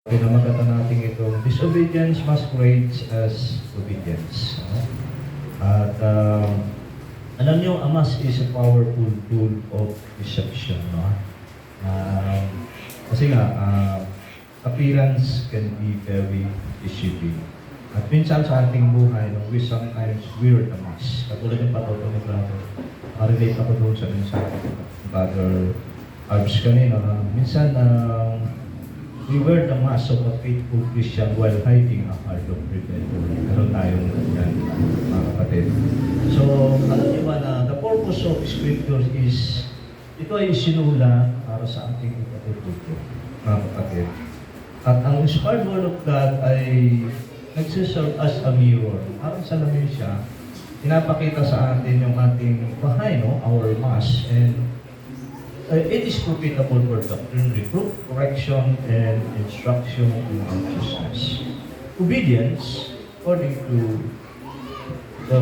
Pinamagatan natin itong disobedience masquerades as obedience. No? At alam niyo, a mask is a powerful tool of deception. No? Kasi nga, appearance can be very deceiving. At minsan sa ating buhay, no, we sometimes wear the mask. Katulad ng patuto ni Brother. Relate ako doon sa mensahe ng Brother Arbs kanina. Minsan, we wear the mask of a faithful Christian while hiding a heart of rebellion. Meron tayong yan, mga kapatid. So, alam niyo ba na the purpose of Scripture is, ito ay sinula para sa ating ikatututo, mga kapatid. At ang inspired word of God ay nagsiserve as a mirror. Parang salamin siya, pinapakita sa atin yung ating bahay, no? Our mask. And it is profitable for doctrine, reproof, correction, and instruction in righteousness. Obedience, according to the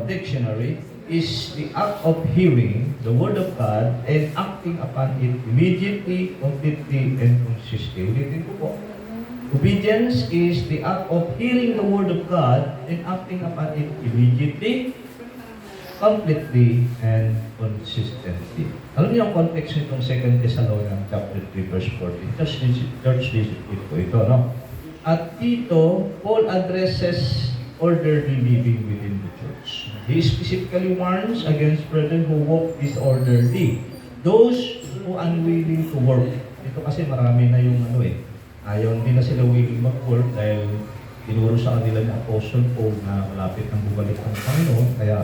dictionary, is the act of hearing the Word of God and acting upon it immediately, completely, and consistently. Ulitin ko po. Obedience is the act of hearing the Word of God and acting upon it immediately, completely, and consistently. Alam niyo ang context nitong 2 Thessalonians chapter 3 verse 14. Church discipline po ito, no? At dito, Paul addresses orderly living within the church. He specifically warns against brethren who walk disorderly. Those who unwilling to work. Ito kasi marami na yung ayaw, hindi na sila willing mag-work dahil tinuro sa kanila ni Apostle Paul na malapit ang bumalik ng Panginoon. Kaya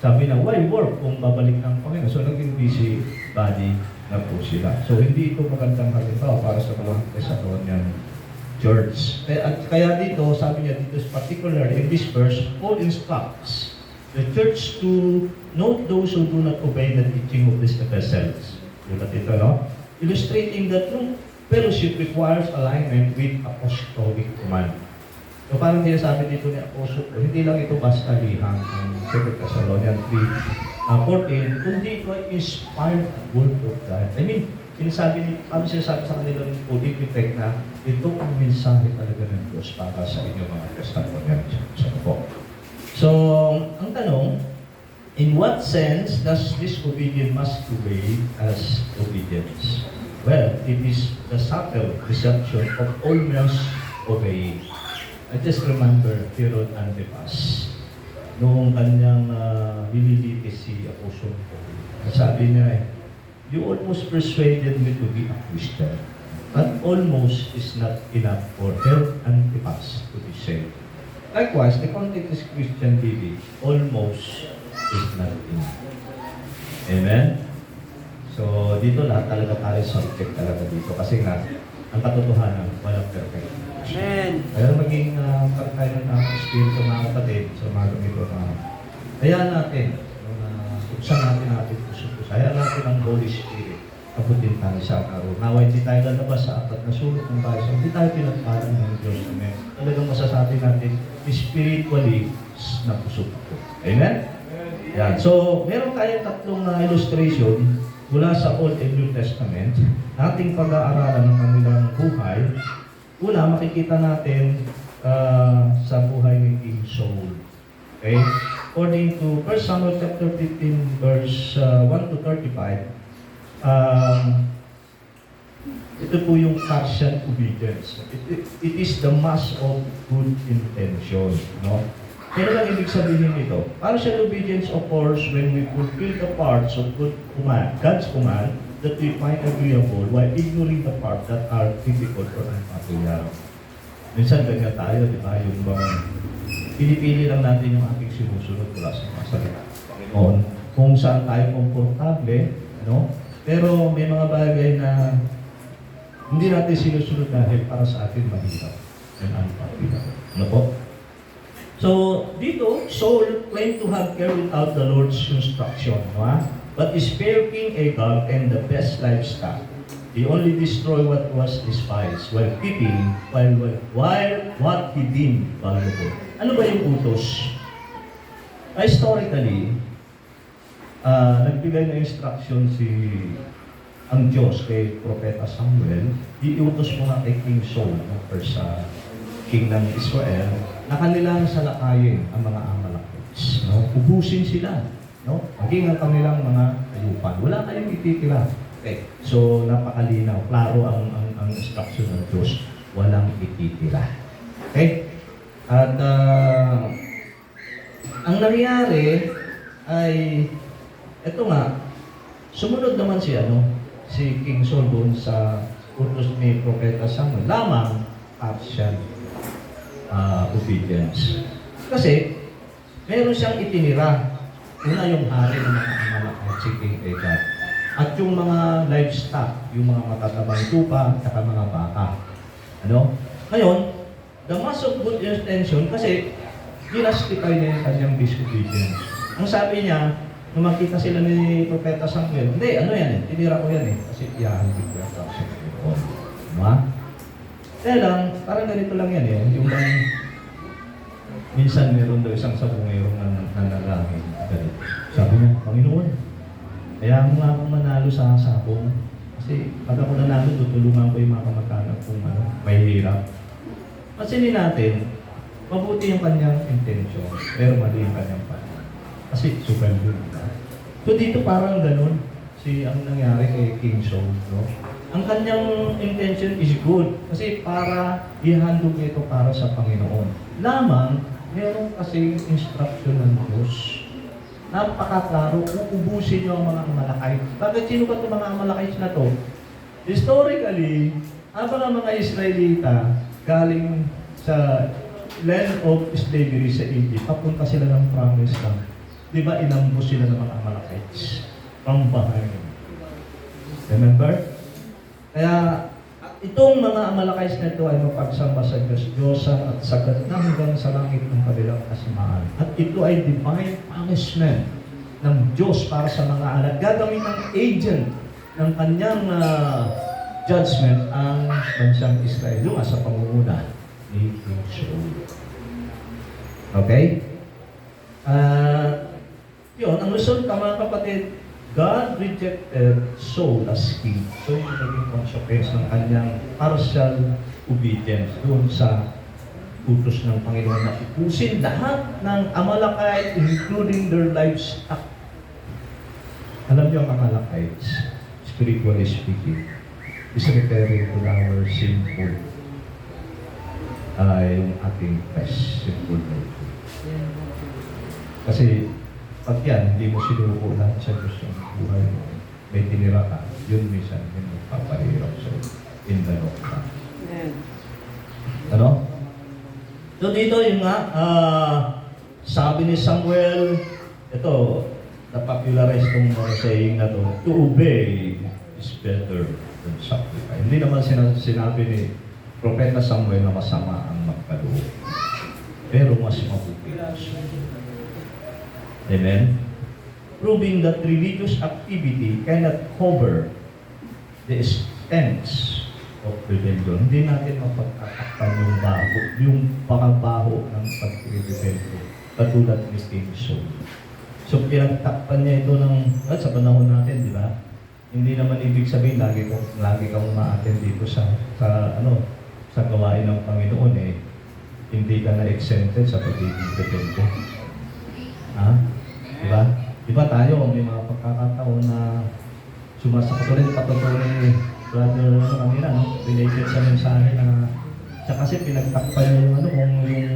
sabi na, why work kung babalik ng Panginoon? So, naging busy body na po sila. So, hindi ito magandang halimbawa para sa mga Thessalonian church. Kaya dito, sabi niya dito, particularly in this verse, Paul instructs the church to note those who do not obey the teaching of these epistles. Diba dito, no? Illustrating that true fellowship requires alignment with apostolic command. So parang sinasabi dito ni Apostle, hindi lang ito basta lihang ang 2 Thessalonians 3:14, kundi ito ay inspired word of God. I mean, sinasabi sa kanila ng Paul, effect na ito ang mensahe talaga ng Diyos para sa inyo mga Thessalonians. So, ang tanong, in what sense does this obedience masquerade as obedience? Well, it is the subtle deception of almost obeying. I just remember Herod Antipas, noong kanyang nililitis si Apostle Paul. Sabi niya, you almost persuaded me to be a Christian, but almost is not enough for Herod Antipas to be saved. Likewise, the context is Christian living, almost is not enough. Amen? So, dito lahat talaga tayo subject talaga dito. Kasi nga, ang katotohanan, walang perfect. Amen. Kaya maging pagkain ng Espiritu mga kapatid sa mga ganito na hayaan natin, buksan natin puso. Hayaan natin ang Holy Spirit. Kabutin tayo sa araw. Nawa hindi tayo lalabas sa apat na sulok ng bahay. Hindi tayo pinagpalan ng Diyos. Amen. Talagang masasabi natin, spiritually na puso ko. Amen? Yan. So, meron tayong tatlong illustration mula sa Old and New Testament. Ating pag-aaralan ng kanilang buhay. Una, makikita natin sa buhay ni King Saul. Okay? According to 1 Samuel chapter 15, verse 1 to 35, ito po yung partial obedience. It is the mask of good intention. No? Kaya lang ibig sabihin nito? Partial obedience occurs when we fulfill the parts of God's command that we find agreeable while ignoring the parts that are difficult or unpopular. Minsan ganyan tayo, di ba? Yung pinipili lang natin yung ating sinusunod mula sa mga salita. Panginoon, kung saan tayo komportable, no? Pero may mga bagay na hindi natin sinusunod dahil para sa atin mahirap and unpopular. Ano po? So, dito, Saul claimed to have carried out the Lord's instruction, no? But spared King Agag and the best livestock. He only destroyed what was despised while keeping what he deemed valuable. Ano ba yung utos? Historically, nagbigay na instruction si ang Diyos kay Propeta Samuel, iutos mo nga kay King Saul, no, or sa king ng Israel, na kanilang salakayin ang mga Amalekites. No? Ubusin sila. No? Maging ang kanilang mga ayupan. Wala kayong ititira. Okay. So, napakalinaw. Klaro ang instruction ng Diyos. Walang ititira. Okay? At ang nangyari ay, eto nga, sumunod naman si King Saul doon sa utos ni Propeta Samuel. Lamang partial obedience. Kasi, meron siyang itinira. Una yung hari ng mga Amalekite, si King Agag. At yung mga livestock, yung mga matatabang tupa, at mga baka. Ano? Ngayon, the mass of good intention, kasi ginastify niya yung kanyang disobedience. Ang sabi niya, nung makita sila ni Propeta Samuel, hindi, ano yan eh, tinira ko yan eh, kasi iyahantin ko yung kasi ko. Diba? Kaya lang, parang ganito lang yan eh, yung bang, minsan meron daw isang sabungerong nanalangin. Sabi niya, Panginoon, kaya mo nga akong manalo sa sabong. Kasi pag ako nanalo, tutulungan ko yung mga kamag-anak kung may hirap. Pansinin natin, mabuti yung kanyang intention, pero mali yung kanyang panahon. Kasi sugal yun. So dito parang ganun, ang nangyari kay King Saul. No? Ang kanyang intention is good, kasi para ihandog ito para sa Panginoon. Lamang, meron kasi instruction ng Diyos. Napakaklaro, uubusin nyo ang mga Amalekite. Bakit sino ba itong mga Amalekite na to? Historically, habang ang mga Israelita galing sa land of slavery sa Egypt, papunta sila ng promised land. Di ba inambos sila ng mga Amalekites from behind? Remember? Kaya itong mga Amalekites na ito ay mapagsamba sa Diyos at sagat na hanggang sa langit ng kanilang kasamaan. At ito ay divine punishment ng Diyos para sa mga anak. Gagamit ng agent ng kanyang judgment ang bansang Israel yung sa pangunguna ni King Saul. Okay? Yun, ang result mga kapatid, God rejected Saul as king. So, yung naging consequence ng kanyang partial obedience doon sa utos ng Panginoon na ipusin lahat ng Amalekite, including their livestock. Alam niyo ang Amalekites, spiritually speaking, is referring to our sinful, yung ating flesh, sinful nature. Kasi, pag yan, hindi mo sinuko lahat sa Diyos yung buhay mo. May tinira ka, yun minsan yung magpapahirap sa in the long run. Ano? So dito yung nga, sabi ni Samuel, ito, na-popularize itong saying na to, to obey is better than sacrifice. Hindi naman sinabi ni Propeta Samuel na masama ang magkaloob. Pero mas mabuti. Amen? Proving that religious activity cannot cover the extents of rebellion. Hindi natin mapagtatakpan yung pangbaho ng pag-rebelde. Katulad ni King Saul. So, pinagtakpan niya ito sa panahon natin, di ba? Hindi naman ibig sabihin, lagi kang ma-attend dito sa gawain ng Panginoon eh. Hindi ka na-exempted sa pagiging rebelde. Ha? Diba? Diba tayo, may mga pagkakataon na sumasakatuloy ni brother kanina, no? Related sa mensahe na siya kasi pinagtakpan niya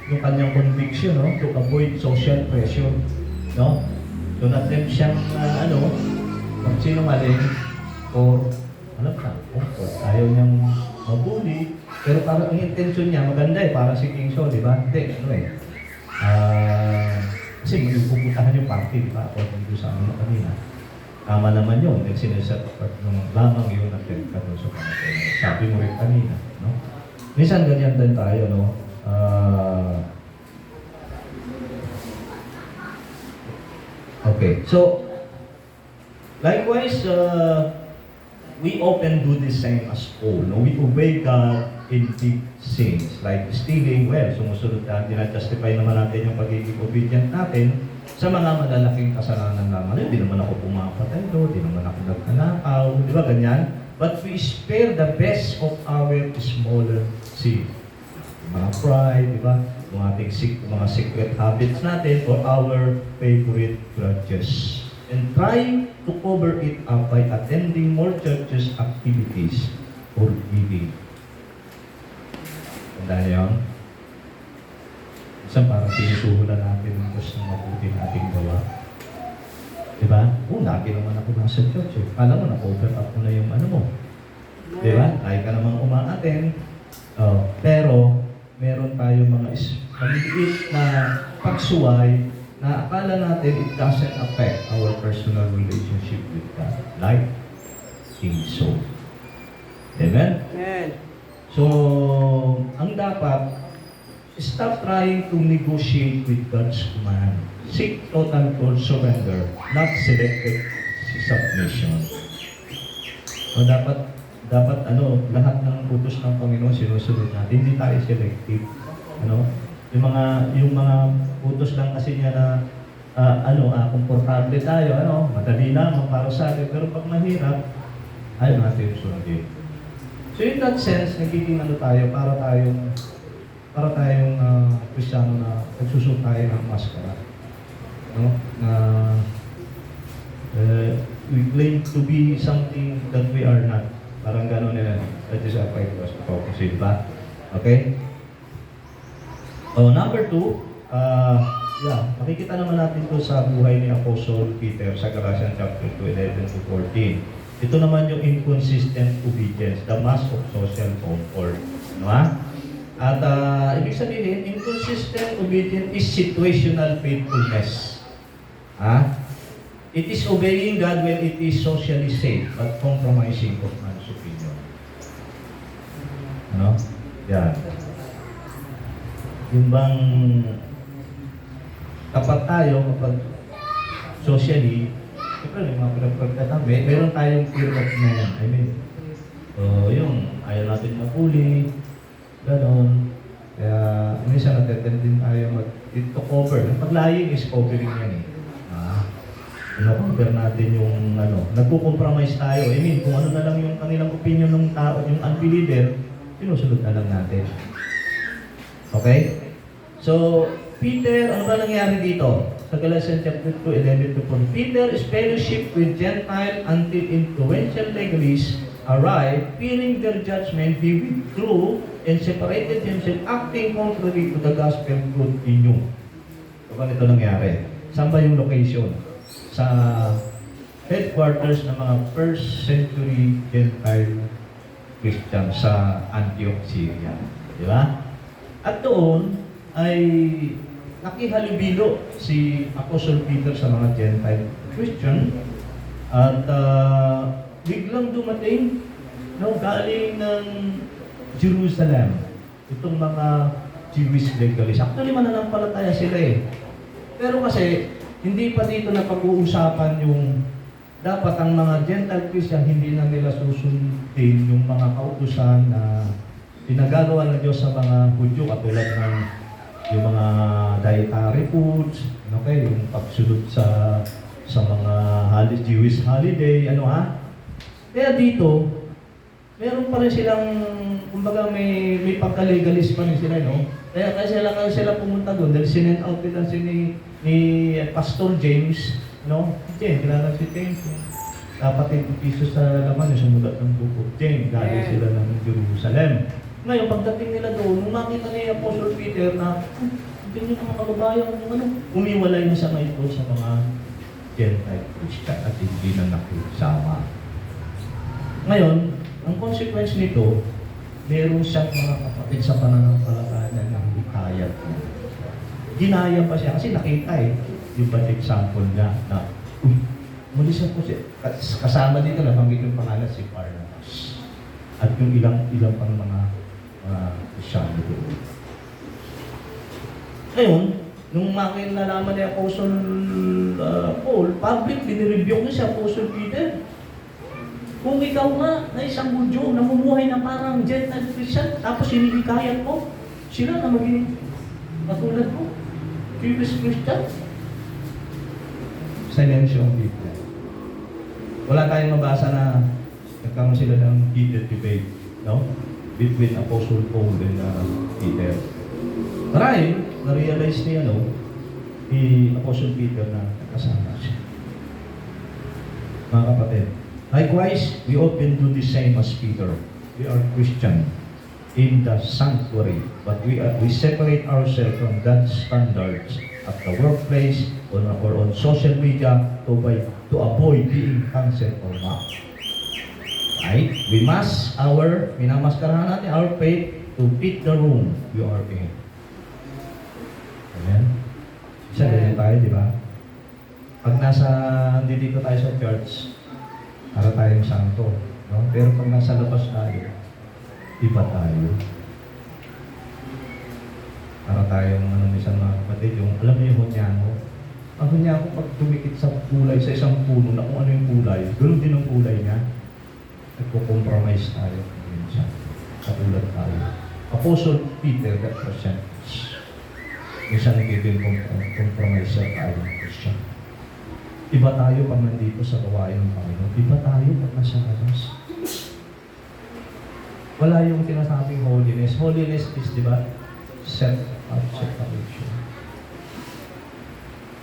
yung kanyang conviction, no? To avoid social pressure, no? So na-attempt siyang magsinungaling or ayaw niyang mabuli, pero parang ang intention niya maganda eh, para si King Saul, diba? Hindi, kasi pupuntahan yung party, di ba? According to sa kanina. Tama naman yun. At sineset up ng lamang yun at ka doon sa Panginoon. Sabi mo rin kanina, no? Minsan ganyan din tayo, no? Okay. So, likewise, we often do the same as Paul, no? We obey God in big sins. Like stealing, well, sumusunod na, justify naman natin yung pagiging obedient natin sa mga malalaking kasalanan naman. Hindi naman ako pumapatay do, hindi naman ako nagkanakaw, di ba ganyan? But we spare the best of our smaller sin. Yung mga pride, di ba? Yung ating mga secret habits natin or our favorite grudges. And try to cover it up by attending more churches activities or giving. Tandaan yun? Isang parang sinusuhulan natin ang gusto ng mabuti nating gawa. Diba? Lagi naman ako nasa church eh. Alam mo, na-cover up mo na yung ano mo. Diba? Lagi ka namang umaaten. Pero, meron tayong mga maliit na pagsuway na akala natin it doesn't affect our personal relationship with God. Like, think so. Amen? Amen. So, ang dapat, stop trying to negotiate with God's command. Seek total surrender, not selective submission. So, dapat lahat ng utos ng Panginoon sinusunod natin. Hindi tayo selective. Yung mga utos lang kasi niya na komportable tayo, madali lang para sa atin, pero pag mahirap, ayaw natin sundin. So in that sense, nagiging tayo, para tayong Kristiyano na nagsusot tayo ng maskara. We claim to be something that we are not. Parang gano'n nila. That is a fight was hypocrisy, ba? Okay? Number 2, makikita naman natin ito sa buhay ni Apostle Peter sa Galatians chapter 2, 11 to 14. Ito naman yung inconsistent obedience, the mask of social comfort. At ibig sabihin, inconsistent obedience is situational faithfulness. It is obeying God when it is socially safe, but compromising of man's opinion. Yan. Yung bang kapag tayo, kapag socially, siyempre, yung mga pinagpagkatabi, meron tayong fear of man. I mean, yung ayaw natin mapuli, gano'n. Kaya, minsan natetend din tayo to cover. Yung pag-lying is covering yan eh. Cover natin yung nagpo-compromise tayo. I mean, kung ano na lang yung kanilang opinion ng tao, yung unbeliever, sinusunod na lang natin. Okay? So, Peter, ano ba nangyari dito? Sa Galatians chapter 2, 11 to 14. Peter's fellowship with Gentile until influential legalists arrived, fearing their judgment, he withdrew and separated himself, acting contrary to the gospel truth he knew. So, ito nangyari? Saan ba yung location? Sa headquarters ng mga first century Gentile Christian sa Antioch, Syria. Di ba? At doon ay nakihalubilo si Apostle Peter sa mga Gentile Christian at biglang dumating galing ng Jerusalem itong mga Jewish legalists. Actually, mananampalataya sila eh. Pero kasi, hindi pa dito na pag-uusapan yung dapat ang mga Gentile Christian hindi na nila susundin yung mga kautusan na pinagagawa ng Diyos sa mga Hudyo katulad ng yung mga dietary foods, yung pagsunod sa mga Jewish holiday, Kaya dito, meron pa rin silang, kumbaga may pagka-legalist pa rin sila, Kaya sila pumunta doon dahil sinend out nila ni Pastor James, kilala si James, dapat yung piso sa laman, sumulat ng buko. James, galing sila ng Jerusalem. Ngayon, pagdating nila doon, nung makita ni Apostle Peter na, hindi nyo mga kababayan, umiwalay na siya ngayon sa mga Gentile Christian at hindi na nakisama. Ngayon, ang consequence nito, meron siyang mga kapatid sa pananampalataya ng hikayat niya. Ginaya pa siya kasi nakita yung bad example niya na, mulis ako siya. Kasama dito na yung pangalan si Barnabas. At yung ilang pang mga Kristyano doon. Ngayon, nung nalaman ni Apostle Paul, public, binirebuke niya si Apostle Peter. Kung ikaw nga na isang Hudyo, namumuhay na parang Gentile Christian, tapos hinihikayat mo, sila na maging katulad mo, Jewish Christian. Silensyo ang Biblia. Wala tayong mabasa na nagkaroon sila ng heated debate, no? Between Apostle Paul and Peter. Marahil, na-realize ni Apostle Peter na nakasama siya. Mga kapatid, likewise, we often do the same as Peter. We are Christian in the sanctuary, but we separate ourselves from God's standards at the workplace or on social media to avoid being cancelled or mocked. Right? Minamaskarahan natin our faith to fit the room we are in. Amen? Isa ganyan tayo, di ba? Pag dito tayo sa church, para tayong santo. No? Pero pag nasa labas tayo, iba tayo. Para tayong minsan mga kapatid, alam niyo yung hunyano. Ang hunyano, pag tumikit sa kulay, sa isang puno, na kung ano yung kulay, ganoon din ang kulay niya. Nagpo-compromise tayo. Minsan, katulad tayo. Apostle Peter represents. Minsan nagiging-compromise sa tayo ng Christian. Iba tayo pag nandito sa gawain ng Panginoon. Iba tayo pag nasa labas. Wala yung sinasabing holiness. Holiness is, di ba, self-separation.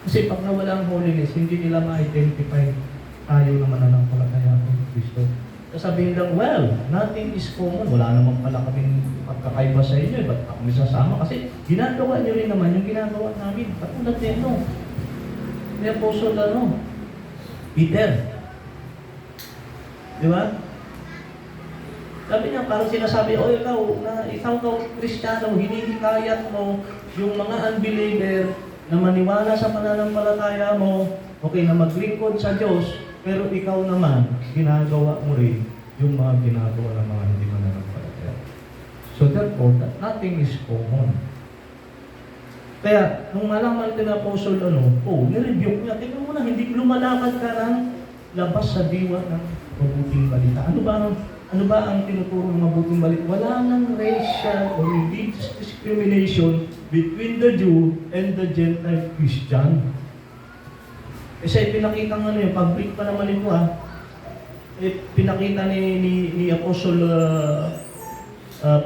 Kasi pag nawala ang holiness, hindi nila ma-identify tayo na mananampalataya ng Kristo. Sasabihin lang, well, nothing is common. Wala naman pala kaming pagkakaiba sa inyo. Ba't kami sasama? Kasi ginagawa nyo rin naman yung ginagawa namin. Katulad nito. May Apostle Peter. Di ba? Sabi niya, parang sinasabi, ikaw Kristiyano, hinihikayat mo yung mga unbeliever na maniwala sa pananampalataya mo, okay, na maglingkod sa Diyos, pero ikaw naman, ginagawa mo rin yung mga ginagawa ng mga hindi mananampalataya. So therefore, nothing is common. Kaya, nung malaman ito na Apostle, nirebuke niya, tingnan mo na, hindi lumalakad ka ng labas sa diwa ng mabuting balita. Ano ba ang tinuturo ng mabuting balita? Wala nang racial or religious discrimination between the Jew and the Gentile Christian. Kasi pinakita nga yung public pa naman ito pinakita ni Apostle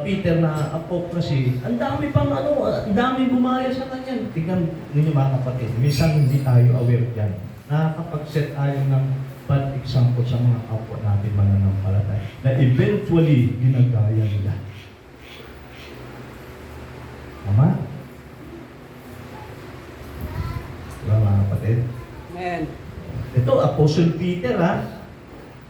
Peter na hypocrisy. Ang dami pang ang dami gumaya sa kanya. Tingnan ninyo mga kapatid, minsan hindi tayo aware dyan. Nakakapag-set tayo ng bad example sa mga kapwa natin mananampalataya na eventually ginagaya nila. Tama? Diba mga kapatid? Amen. Ito, Apostle Peter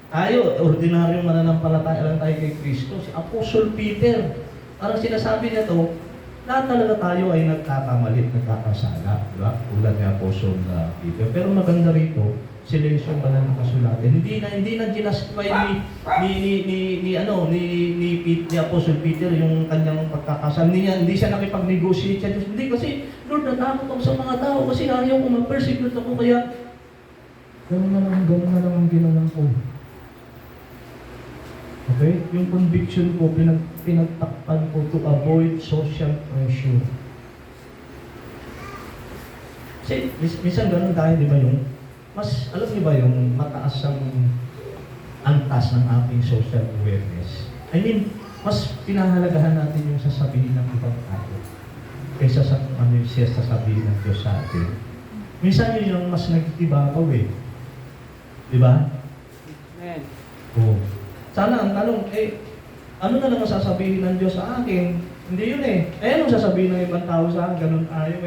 Tayo, ordinaryong mananampalataya lang tayo kay Kristo. Si Apostle Peter, parang sinasabi niya to, lahat talaga tayo ay nagkakamali, nagkakasala. Diba? Tulad ni Apostle Peter. Pero maganda rito, silensyo ba na nakasulatin? Hindi na ginastify ni Apostle Peter yung kanyang pagkakasala. Hindi siya nakipag-negotiate siya. Hindi kasi, Lord, natakot ako sa mga tao kasi ayaw ko mag-persecute ako. Kaya, gano'n na lang ang ginawa ko. Okay? Yung conviction ko, pinagtakpan ko to avoid social pressure. Kasi, minsan ganun tayo, di ba yung, alam niyo ba yung mataas ang antas ng ating social awareness? I mean, mas pinahalagahan natin yung sasabihin ng ibang tao kaysa sa ano yung siya sasabihin ng Diyos sa atin. Minsan yun yung mas nagtibabaw Di ba? Amen. Oo. Sana ang tanong, ano na lang sasabihin ng Diyos sa akin? Hindi yun anong sasabihin ng ibang tao sa akin? Ganun tayo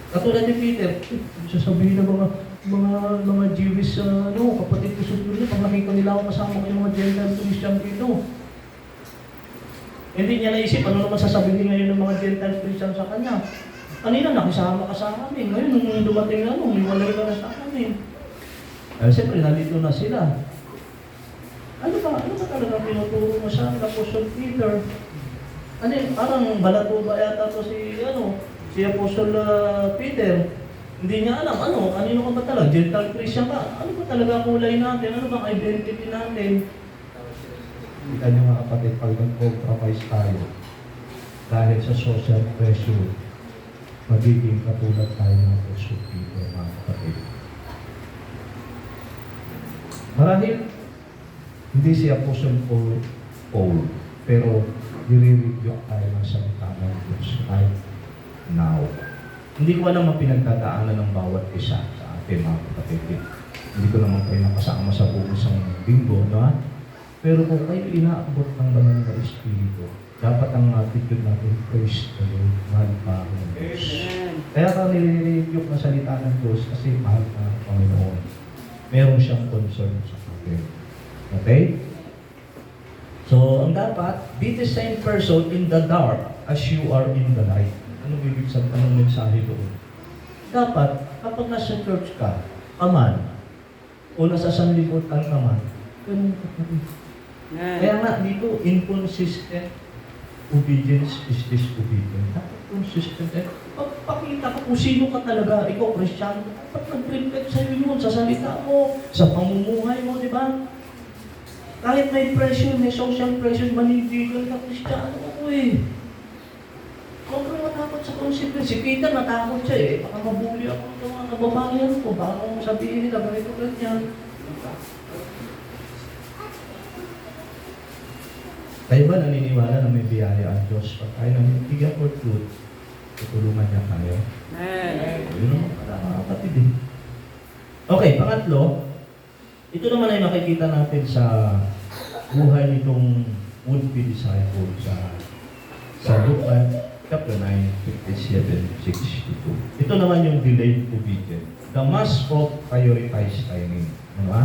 Katulad ni Peter, sasabihin ng mga Jewish, kapatid ko sa Pilipinas, pag nakita nila ako kasama ko yung mga Gentile Christian dito. Hindi niya naisip, ano naman sasabihin ngayon ng mga Gentile Christian sa kanya? Kanina, nakisama ka sa amin. Ngayon, nung dumating hiwalay ka na sa amin. Siyempre, nandito na sila. Ano ba talaga pinuturo mo sa Apostle Peter? Parang balato ba yata to si Apostle Peter? Hindi niya alam, kanino ka ba talaga? Gentle Christian ka? Ano ba talaga kulay natin? Ano bang identity natin? Kita niyo mga kapatid, pag nag-compromise tayo, dahil sa social pressure, magiging katulad tayo ng Apostle Peter, mga kapatid. Marahil, hindi si Apostle Paul, pero nire-review tayo ng salita ng Diyos right now. Hindi ko alam ang pinagdadaanan ng bawat isa sa atin, mga kapatid. Hindi ko naman kayo nakasama sa buong isang linggo, no? Pero kung kayo inaabot ng banal na Espiritu, dapat ang attitude natin, praise the Lord, mahal pa ako ng Diyos. Kaya ka nire-review ng salita ng Diyos kasi mahal ka ng Panginoon. Meron siyang concern sa atin. Okay? So, ang dapat, be the same person in the dark as you are in the light. Anong ibig sabihin? Anong mensahe doon? Dapat, kapag nasa church ka, aman, o nasa sanlibutan ka man, ganun ka pa rin. Kaya nga dito, inconsistent obedience is disobedience. Dapat consistent. Pakita ko kung sino ka talaga. Ikaw, Kristiyan, dapat nag-reflect sa'yo yun, sa salita mo, sa pamumuhay mo, di ba? Kahit may pressure, may social pressure, manindigan ka, Kristiyan, ako eh. Huwag kang matakot sa consequence. Si Peter natakot siya eh. Baka mabuli ako ng mga kababayan ko. Baka kung sabihin nila, ganito ganyan. Kayo ba naniniwala na may biyaya ang Diyos? Pag tayo nanitigan for truth, tutulungan niya tayo. Yun naman pala mga kapatid eh. Okay, pangatlo, ito naman ay makikita natin sa buhay nitong would-be disciple sa Luke chapter 9, 57, 62. Ito naman yung delayed obedience. The must of prioritized timing. Ano ba?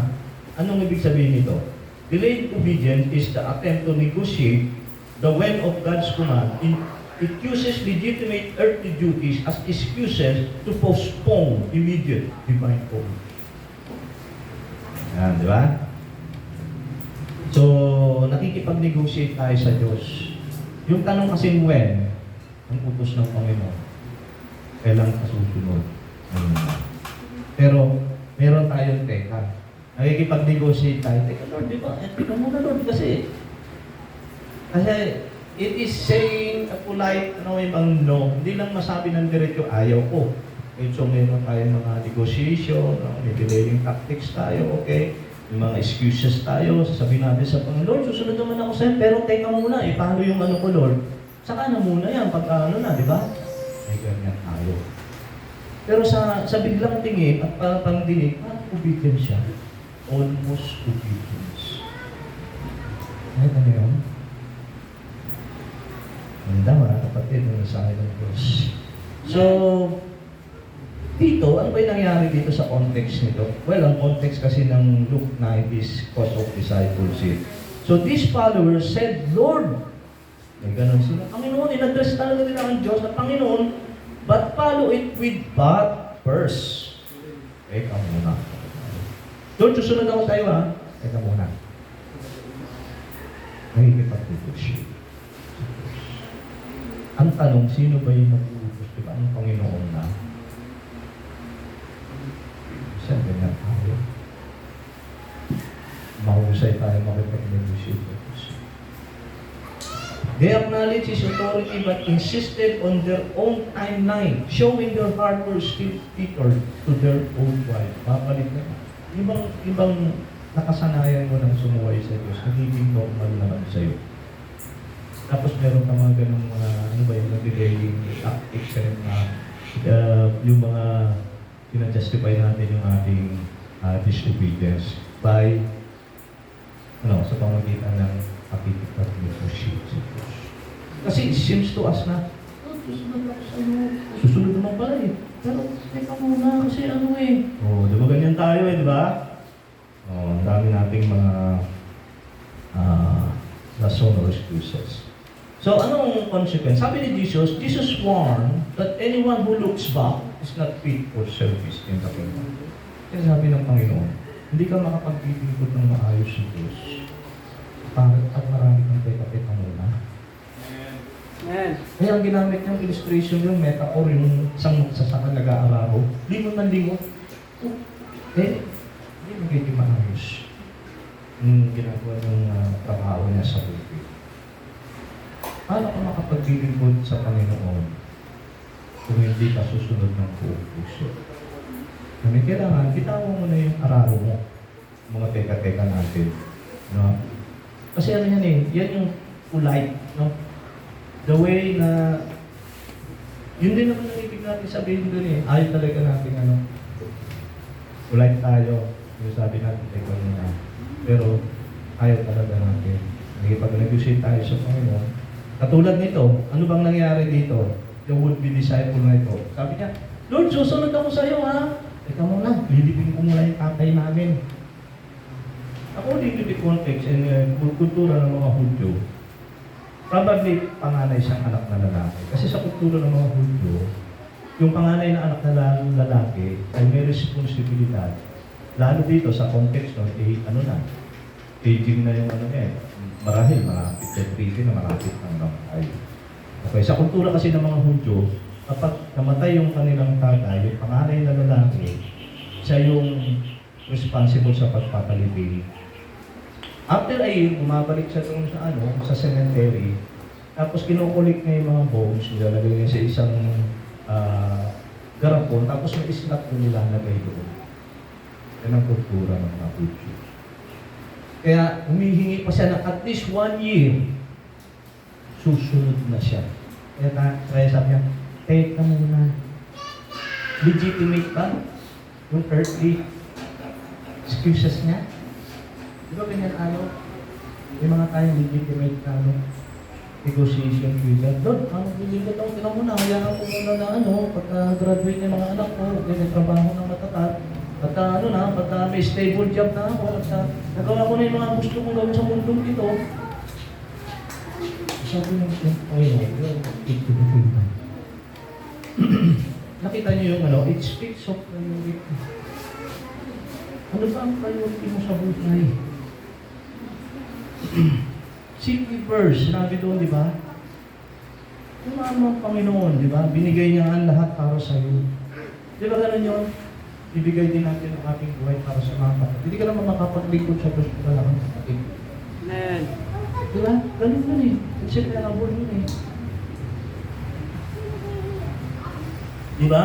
Anong ibig sabihin nito? Delayed obedience is the attempt to negotiate the when of God's command. It uses legitimate earthly duties as excuses to postpone immediate divine call. Yan, di ba? So, nakikipag-negotiate tayo sa Diyos. Yung tanong kasi when, ang utos ng Panginoon, kailang kasusunod. Pero, meron tayong teka. Nakikipag-negotiate tayo. Teka Lord, di ba? Teka muna Lord, kasi it is saying a polite, yung no. Hindi lang masabi ng diretso, ayaw ko. So, meron tayong mga negotiation, may delaying tactics tayo, okay? May mga excuses tayo, sasabihin natin sa Panginoon, Lord, susunod naman ako sa'yo, pero teka muna, paano yung ko, Lord? Saka na muna yan, pagka di ba? May ganyan tayo. Pero sa biglang tingin at pangdinig, obedience siya. Almost obedience. Ano yun? Ganda mga kapatid, ang mensahe ng Diyos. So, dito, ano ba yung nangyari dito sa context nito? Well, ang context kasi ng Luke 9 is cause of discipleship. So, these followers said, Lord, may ganun sila. Panginoon, in-address talaga nila ang Diyos na Panginoon, but follow it with but first. Teka muna. Lord, susunod ako tayo ha. Teka muna. Nakikipag-negotiate. Ang tanong, sino ba yung mag-utos? Diba ang Panginoon na? Saan ganyan tayo? Mahusay tayo makipag-negotiate. They acknowledged His authority but insisted on their own timeline, showing their heart were still tethered to their own wife. Babalik na. Ibang nakasanayan mo ng sumuway sa Diyos, nagiging normal naman sa'yo. Tapos meron ka mga ganong yung nag-delaying tactics yung mga pinajustify natin yung ating disobedience by sa pamagitan ng pakikipag-negotiate sa Diyos. Kasi it seems to us na susunod naman pala eh. Pero teka muna kasi di ba ganyan tayo di ba? Ang dami nating mga rason or excuses. So, anong consequence? Sabi ni Jesus warned that anyone who looks back is not fit for service in the kingdom. Kaya sabi ng Panginoon, hindi ka makapag-ibigod ng maayos sa Diyos. At marami kang teka-teka muna. Amen. Kaya ang ginamit niyang illustration yung metaphor, yung isang magsasaka nag-aararo. Lingon ng lingon. Hindi magiging maayos yung ginagawa ng trabaho niya sa buhay. Paano ka makapaglilingkod sa Panginoon kung hindi ka susunod ng buong puso? Kami kailangan, bitawan mo na yung araro mo, mga teka-teka natin. No? Kasi ano yan yan yung polite, no? The way na, yun din naman ang ibig natin sabihin doon ayaw talaga natin polite tayo, yung sabi natin, teka muna. Pero, ayaw talaga natin. Nakipag-negotiate tayo sa Panginoon. Katulad nito, ano bang nangyari dito? Yung would-be disciple na ito. Sabi niya, Lord, susunod ako sa iyo, ha? Teka muna, lilipin ko muna yung tatay namin. According to the context and kultura ng mga Hudyo, probably panganay siyang anak na lalaki. Kasi sa kultura ng mga Hudyo, yung panganay na anak na lalaki ay may responsibilidad. Lalo dito sa context no, aging na yung marahil, malapit na treaty na malapit ng bahay. Okay, sa kultura kasi ng mga Hudyo, kapag namatay yung kanilang tatay, yung panganay na lalaki, siya yung responsible sa pagpapalibing. After a year, bumabalik siya doon sa cemetery, tapos kinukulik niya yung mga bones, nilalagay niya sa isang garapon, tapos may islat ko nilalagay doon. Yan ang kultura ng mga Hudyo. Kaya humihingi pa siya ng at least 1 year, susunod na siya. Kaya sabi niya, take ka muna. Legitimate ba yung earthly excuses niya? Di ba ganyan may mga tayong legitimate na negotiation with God. Lord, bibigyan ako, tinan mo na, hayaan ko muna na pagka-graduate ng mga anak ko, trabaho ng matatag, pagka may stable job na ako, at nagawa ko na yung mga gusto kong gawin sa mundong ito. Sabi ng nakita niyo yung it speaks of priority. Ano ba ang priority mo sa buhay? Seek me first, sinabi doon, di ba? Yung mga Panginoon, di ba? Binigay niya ang lahat para sa iyo. Di ba ganun yun? Ibigay din natin ang ating buhay para sa mga kapatid. Hindi ka naman makapaglingkod sa Diyos kung wala kang kapatid. Amen. Di ba? Ganun yun Kasi kaya nabol yun Di ba?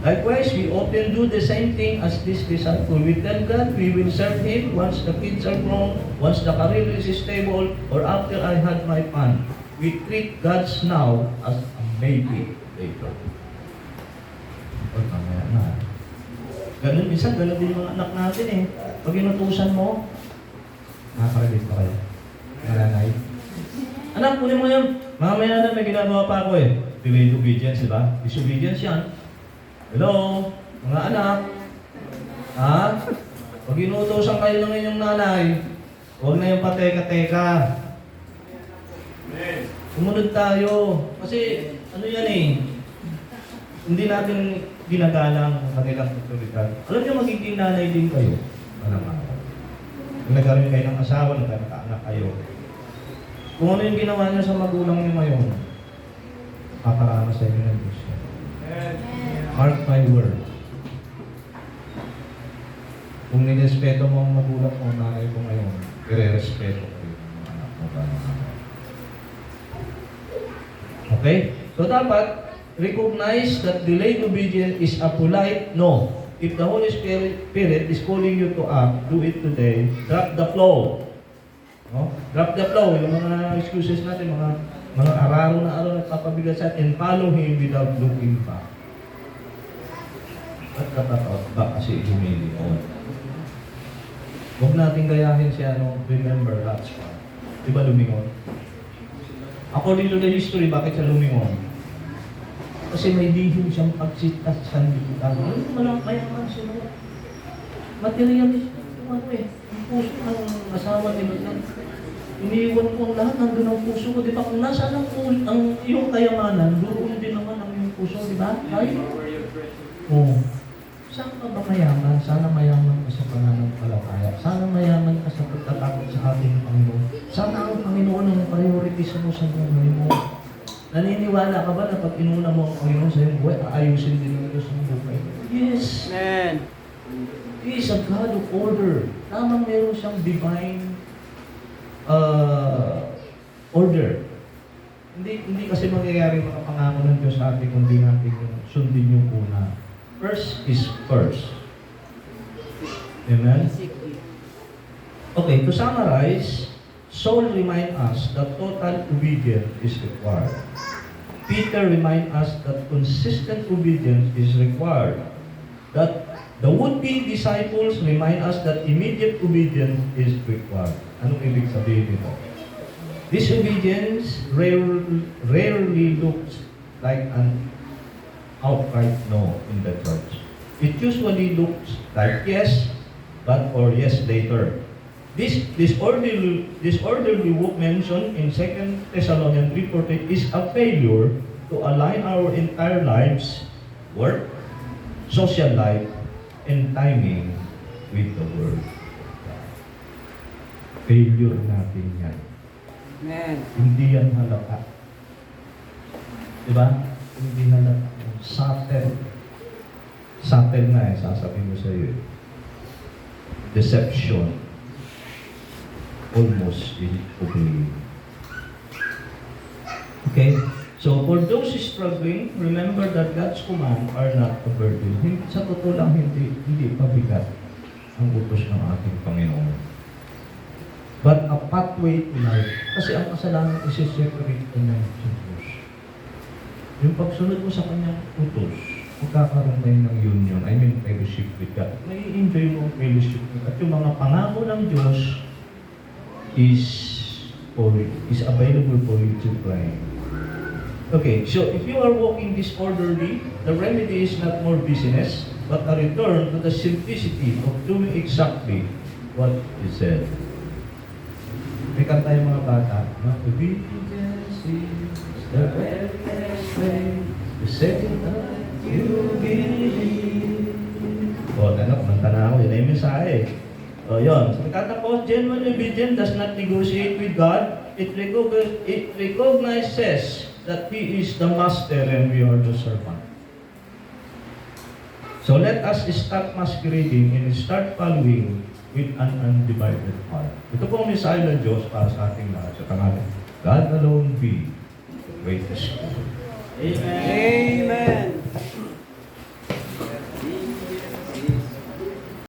Likewise, we often do the same thing as this disciple. We tell God we will serve Him once the kids are grown, once the career is stable, or after I had my fun. We treat God's now as a maybe later. O, mamaya na. Ganun din yung mga anak natin Pag inutusan mo, nakaka-relate pa kayo. Nanay. Anak, kunin mo yun. Mamaya na may ginagawa pa ako Delayed obedience, di ba? Disobedience yan. Hello, mga anak. Pag inuutosan kayo ng inyong nanay, huwag na yung pateka-teka. Sumunod tayo. Kasi, hindi natin ginagalang ang kanilang otoridad. Alam niyo, magiging nanay din kayo. Kung nagkaroon kayo ng asawa, nagkaanak kayo. Kung ano yung ginawa niyo sa magulang niyo ngayon, makakaranas sa inyo ng Diyos. Mark my word. Kung nirespeto mo ang magulang mo, nanay mo ngayon, i-respeto ko yung mga anak mo. Okay? So dapat, recognize that delayed obedience is a polite no. If the Holy Spirit is calling you to act, do it today. Drop the flow. No? Drop the flow. Yung mga excuses natin, mga araro na nagpapabigat sa atin, and follow Him without looking back. At katatot ba kasi humili on. Huwag natin gayahin siya, remember Lot's part. Diba lumingon? According to the history, bakit siya lumingon? Kasi may lihim siyang pagsitas sa sanlibutan. Mayaman siya. Materialist. Ang puso ng asawa ni Lot. Iniiwan ko ang lahat ng ng puso ko. Di ba? Kung nasaan ang iyong kayamanan, doon din naman ang iyong puso. Di ba? Right? Saan ka ba mayaman? Sana mayaman ka sa pananampalataya. Sana mayaman ka sa pagtatakot sa ating Panginoon. Sana ang Panginoon ang priorities mo sa buhay mo. Naniniwala ka ba na pag inuna mo ang Panginoon sa iyong buhay, aayusin din ng Diyos ang buhay? Yes! Amen. He is a God of order. Tamang meron siyang divine order. Hindi kasi mangyayari mga pangako ng Diyos sa atin kung di natin sundin yung una. First is first. Amen? Okay, to summarize, Saul remind us that total obedience is required. Peter remind us that consistent obedience is required. That the would-be disciples remind us that immediate obedience is required. Anong ibig sabihin nito? Disobedience rarely looks like an outright no in the church. It usually looks like yes, but or yes later. This disorderly walk mentioned in 2 Thessalonians 3:14 is a failure to align our entire lives, work, social life, and timing with the Word. Failure natin yan. Amen. Hindi yan halata. Diba? Hindi halata. Subtle. Subtle na sasabihin mo sa iyo. Deception. Almost obeying. Okay? So, for those struggling, remember that God's command are not a burden. Sa totoo lang, hindi pabigat ang utos ng ating Panginoon. But a pathway to life. Kasi ang kasalanan isi-separate ka na sa Diyos. Yung pagsunod mo sa kanyang utos, magkakaroon tayo ng union, I mean fellowship with God. May enjoy mo ang fellowship with God. At yung mga pangako ng Diyos is available for you to claim. Okay, so if you are walking disorderly, the remedy is not more busyness, but a return to the simplicity of doing exactly what is said. May kanta yung mga bata, no? Obedience is the very best way to set it up, you believe. O, kumanta na ako, yun ay mensahe. O, yun. So, katapos, genuine obedience does not negotiate with God. It recognizes that He is the master and we are the servant. So, let us stop masquerading and start following with an undivided heart. Ito po ang mensahe ng Diyos para sa ating lahat sa tangalan. God alone be the greatest. Amen. Amen.